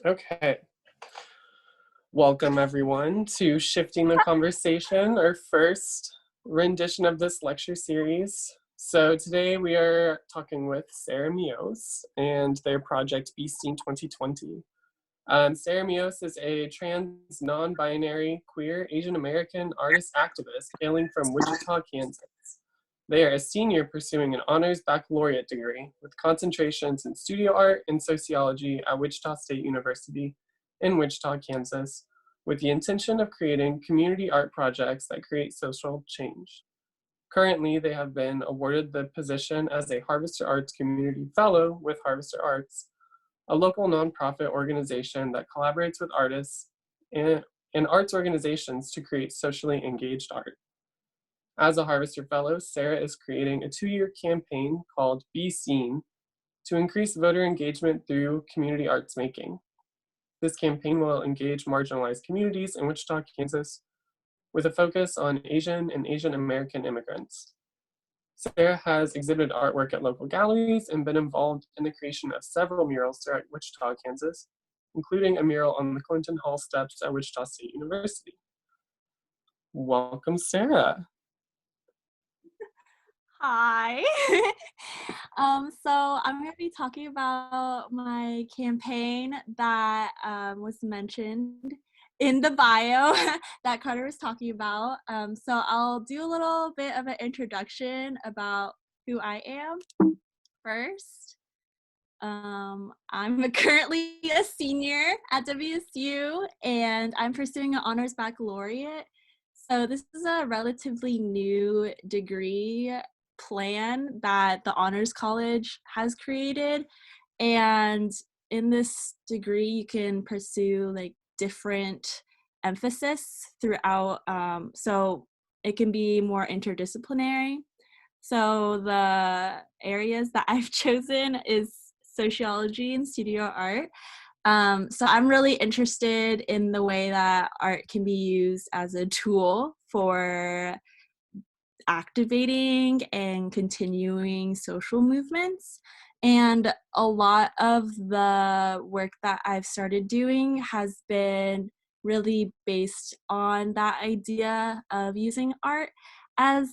Okay. Welcome everyone to Shifting the Conversation, our first rendition of this lecture series. So today we are talking with Sarah Myose and their project BESEEN 2020. Sarah Myose is a trans, non-binary, queer, Asian American artist activist hailing from Wichita, Kansas. They are a senior pursuing an Honors Baccalaureate degree with concentrations in studio art and sociology at Wichita State University in Wichita, Kansas, with the intention of creating community art projects that create social change. Currently, they have been awarded the position as a Harvester Arts Community Fellow with Harvester Arts, a local nonprofit organization that collaborates with artists and arts organizations to create socially engaged art. As a Harvester Fellow, Sarah is creating a 2-year campaign called BESEEN to increase voter engagement through community arts making. This campaign will engage marginalized communities in Wichita, Kansas, with a focus on Asian and Asian American immigrants. Sarah has exhibited artwork at local galleries and been involved in the creation of several murals throughout Wichita, Kansas, including a mural on the Clinton Hall steps at Wichita State University. Welcome, Sarah. Hi. So I'm going to be talking about my campaign that was mentioned in the bio that Carter was talking about. So I'll do a little bit of an introduction about who I am first. I'm currently a senior at WSU, and I'm pursuing an Honors Baccalaureate. So this is a relatively new degree plan that the Honors College has created. And in this degree, you can pursue like different emphasis throughout. So it can be more interdisciplinary. So the areas that I've chosen is sociology and studio art. So I'm really interested in the way that art can be used as a tool for activating and continuing social movements. And a lot of the work that I've started doing has been really based on that idea of using art as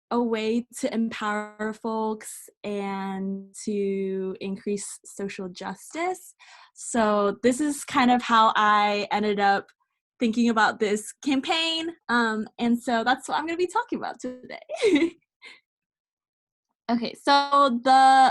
a way to empower folks and to increase social justice. So this is kind of how I ended up thinking about this campaign. And so that's what I'm going to be talking about today. Okay, so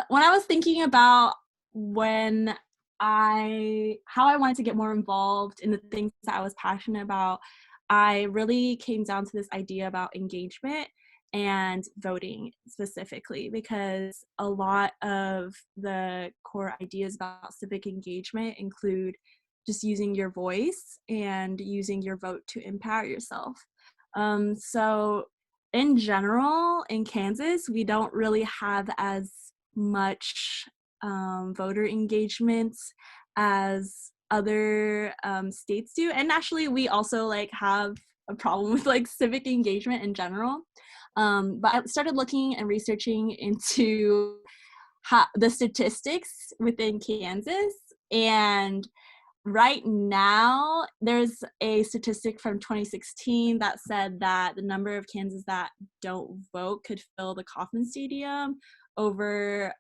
when I was thinking about how I wanted to get more involved in the things that I was passionate about, I really came down to this idea about engagement and voting specifically, because a lot of the core ideas about civic engagement include just using your voice and using your vote to empower yourself. So in general, in Kansas, we don't really have as much voter engagement as other states do. And actually, we also have a problem with civic engagement in general. But I started looking and researching into the statistics within Kansas, and right now there's a statistic from 2016 that said that the number of Kansans that don't vote could fill the Kauffman Stadium over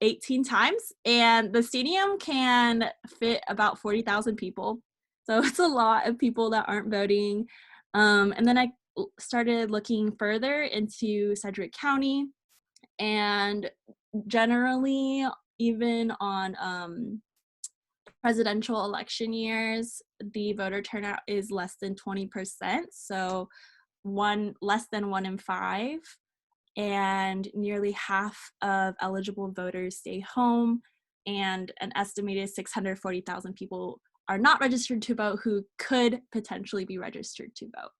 18 times, and the stadium can fit about 40,000 people. So it's a lot of people that aren't voting. And then I started looking further into Sedgwick County, and generally, even on presidential election years, the voter turnout is less than 20%, so less than 1 in 5, and nearly half of eligible voters stay home, and an estimated 640,000 people are not registered to vote who could potentially be registered to vote.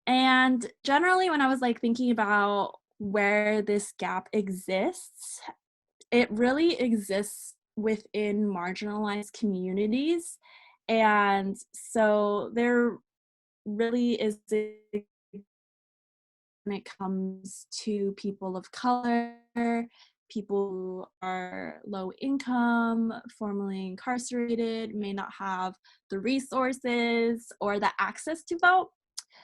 And generally, when I was thinking about where this gap exists, it really exists within marginalized communities. And so there really is a when it comes to people of color, people who are low income, formerly incarcerated, may not have the resources or the access to vote.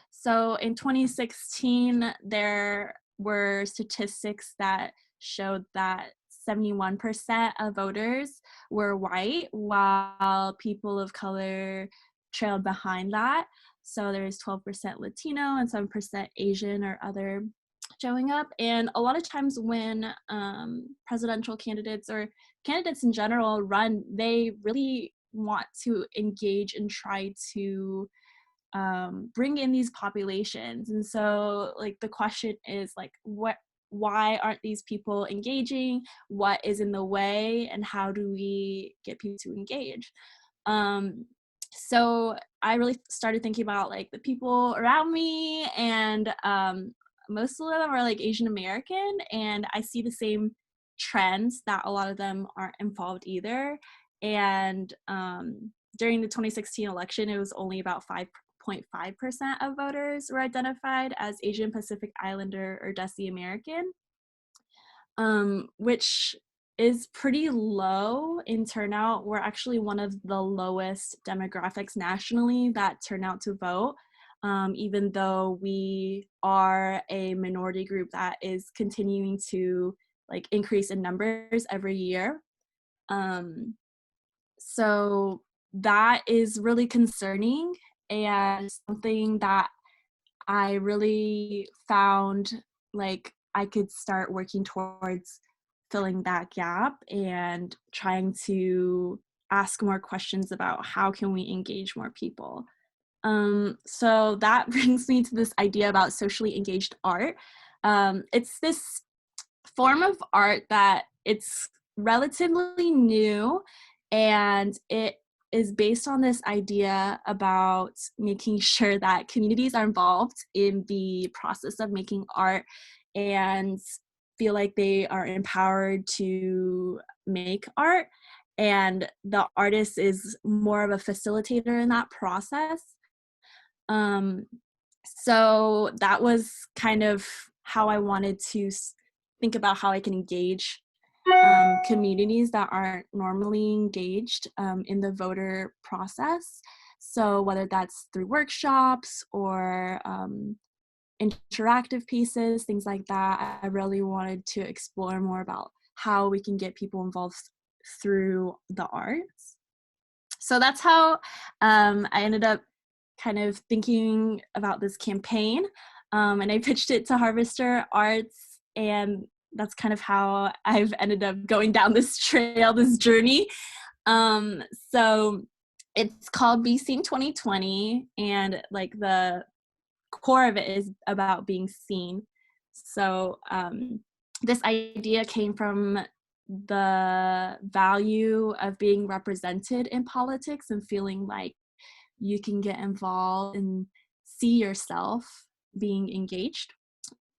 So in 2016, there were statistics that showed that 71% of voters were white, while people of color trailed behind that. So there's 12% Latino and 7% Asian or other showing up. And a lot of times when presidential candidates or candidates in general run, they really want to engage and try to bring in these populations. And so like the question is like, why aren't these people engaging? What is in the way, and how do we get people to engage? So I really started thinking about like the people around me, and most of them are like Asian American, and I see the same trends that a lot of them aren't involved either. And during the 2016 election, it was only about 5.5% of voters were identified as Asian Pacific Islander or Desi American, which is pretty low in turnout. We're actually one of the lowest demographics nationally that turn out to vote, even though we are a minority group that is continuing to like increase in numbers every year. So that is really concerning, and something that I really found like I could start working towards filling that gap and trying to ask more questions about how can we engage more people. So that brings me to this idea about socially engaged art. It's this form of art that it's relatively new, and it is based on this idea about making sure that communities are involved in the process of making art and feel like they are empowered to make art, and the artist is more of a facilitator in that process. So that was kind of how I wanted to think about how I can engage communities that aren't normally engaged in the voter process. So whether that's through workshops or interactive pieces, things like that, I really wanted to explore more about how we can get people involved through the arts. So that's how I ended up kind of thinking about this campaign, and I pitched it to Harvester Arts, and that's kind of how I've ended up going down this trail, this journey. So it's called BESEEN 2020, and like the core of it is about being seen. So this idea came from the value of being represented in politics and feeling like you can get involved and see yourself being engaged.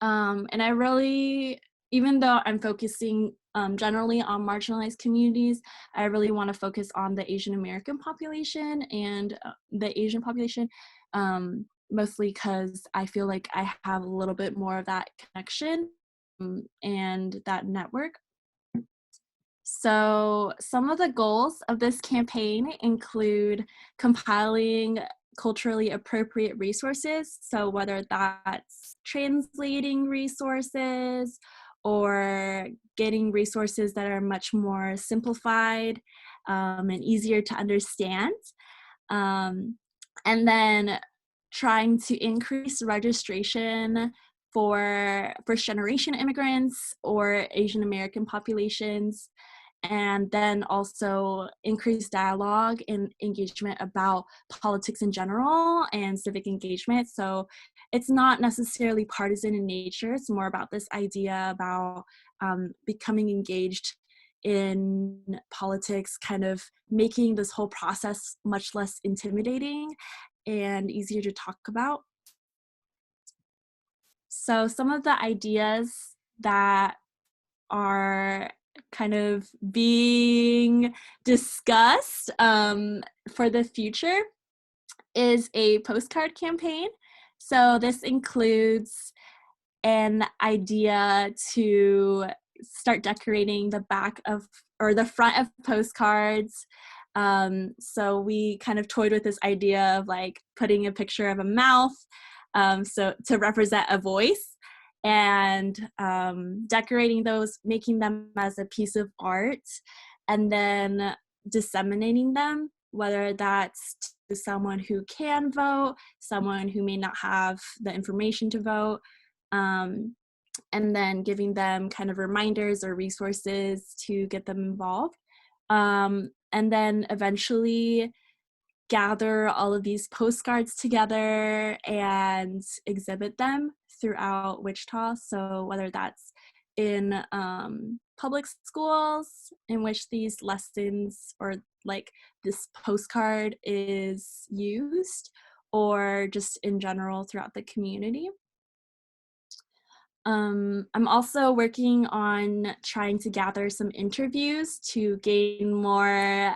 And I really, even though I'm focusing generally on marginalized communities, I really want to focus on the Asian American population and the Asian population, mostly because I feel like I have a little bit more of that connection and that network. So some of the goals of this campaign include compiling culturally appropriate resources. So whether that's translating resources or getting resources that are much more simplified and easier to understand. And then trying to increase registration for first-generation immigrants or Asian American populations, and then also increase dialogue and engagement about politics in general and civic engagement. So it's not necessarily partisan in nature. It's more about this idea about becoming engaged in politics, kind of making this whole process much less intimidating and easier to talk about. So some of the ideas that are kind of being discussed for the future is a postcard campaign. So this includes an idea to start decorating the back of, or the front of postcards. So we kind of toyed with this idea of like putting a picture of a mouth, so to represent a voice, and decorating those, making them as a piece of art, and then disseminating them, whether that's to someone who can vote, someone who may not have the information to vote, and then giving them kind of reminders or resources to get them involved. And then eventually gather all of these postcards together and exhibit them throughout Wichita. So whether that's in public schools in which these lessons or like this postcard is used, or just in general throughout the community. I'm also working on trying to gather some interviews to gain more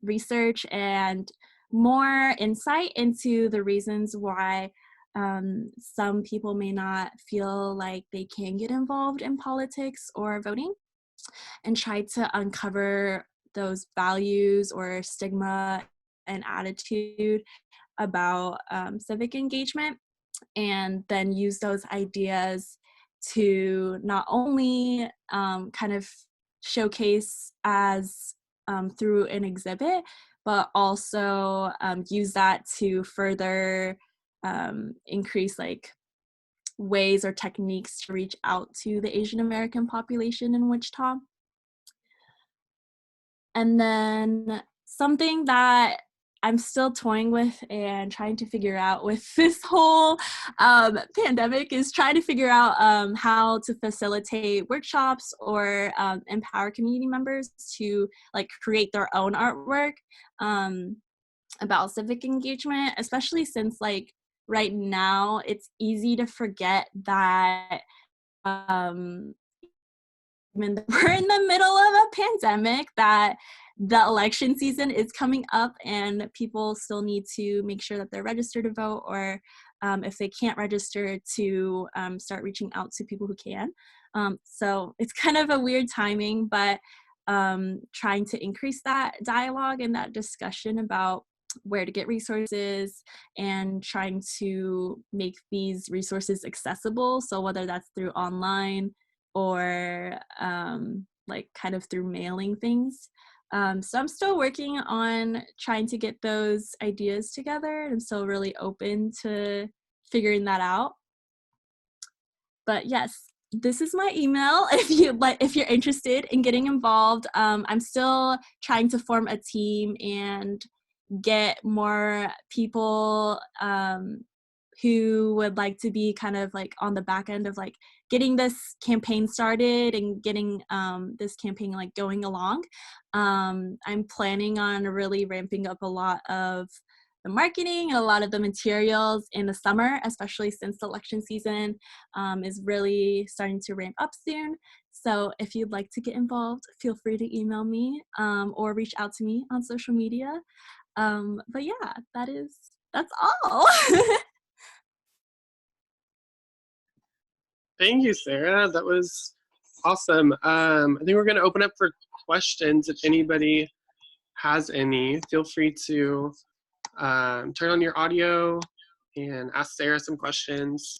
research and more insight into the reasons why some people may not feel like they can get involved in politics or voting, and try to uncover those values or stigma and attitude about civic engagement, and then use those ideas to not only kind of showcase as through an exhibit, but also use that to further increase like ways or techniques to reach out to the Asian American population in Wichita. And then something that I'm still toying with and trying to figure out with this whole pandemic is trying to figure out how to facilitate workshops or empower community members to like create their own artwork about civic engagement, especially since like right now it's easy to forget that when we're in the middle of a pandemic, that the election season is coming up and people still need to make sure that they're registered to vote, or if they can't register, to start reaching out to people who can. So it's kind of a weird timing, but trying to increase that dialogue and that discussion about where to get resources, and trying to make these resources accessible. So whether that's through online or like kind of through mailing things. So I'm still working on trying to get those ideas together, and I'm still really open to figuring that out. But yes, this is my email if you're interested in getting involved. I'm still trying to form a team and get more people who would like to be kind of like on the back end of like getting this campaign started and getting this campaign like going along. I'm planning on really ramping up a lot of the marketing and a lot of the materials in the summer, especially since the election season is really starting to ramp up soon. So if you'd like to get involved, feel free to email me or reach out to me on social media. But yeah, that's all. Thank you, Sarah. That was awesome. I think we're going to open up for questions. If anybody has any, feel free to turn on your audio and ask Sarah some questions.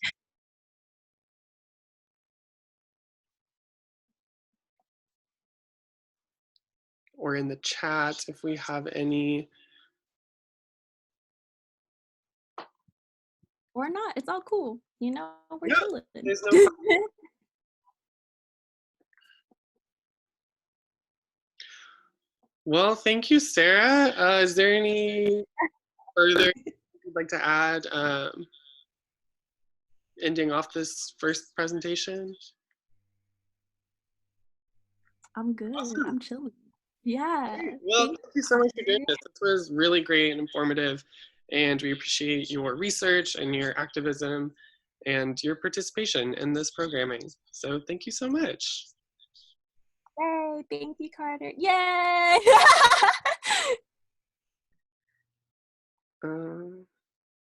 Or in the chat if we have any. Or not, it's all cool. You know, we're chilling. There's no problem. Well, thank you, Sarah. Is there any further you'd like to add, ending off this first presentation? I'm good. Awesome. I'm chilling. Yeah. Great. Well, thank you so much for doing this. This was really great and informative, and we appreciate your research and your activism and your participation in this programming. So thank you so much. Yay, thank you, Carter. Yay!